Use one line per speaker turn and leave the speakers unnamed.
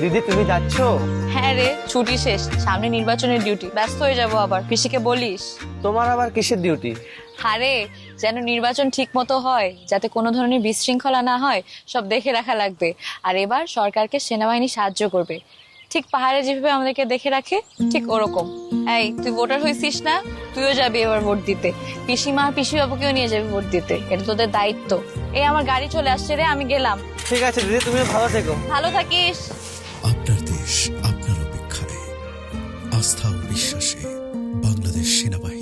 দিদি তুমি যাচ্ছ?
হ্যাঁ রে, ছুটি শেষ, সামনে নির্বাচনের ডিউটি, ব্যস্ত হয়ে যাব আবার। পিসিকে বলিস।
তোমার আবার কিসের ডিউটি?
আরে যেন নির্বাচন ঠিক মতো হয়, যাতে কোনো ধরনের বিশৃঙ্খলা না হয়, সব দেখে রাখা লাগবে। আর এবার সরকারকে সেনাবাহিনী সাহায্য করবে, ঠিক পাহাড়ে যেভাবে আমাদেরকে দেখে রাখে, ঠিক ওরকম। এই তুই ভোটার হয়েছিস না? তুইও যাবি এবার ভোট দিতে। পিসিমা পিসি বাবুকেও নিয়ে যাবি ভোট দিতে, এটা তোদের দায়িত্ব। এই আমার গাড়ি চলে আসছে রে, আমি গেলাম।
ঠিক আছে দিদি, তুমি ভালো থেকো।
ভালো থাকিস।
আপনার দেশ আপনার অপেক্ষায়, আস্থা ও বিশ্বাসে বাংলাদেশ সেনাবাহিনী।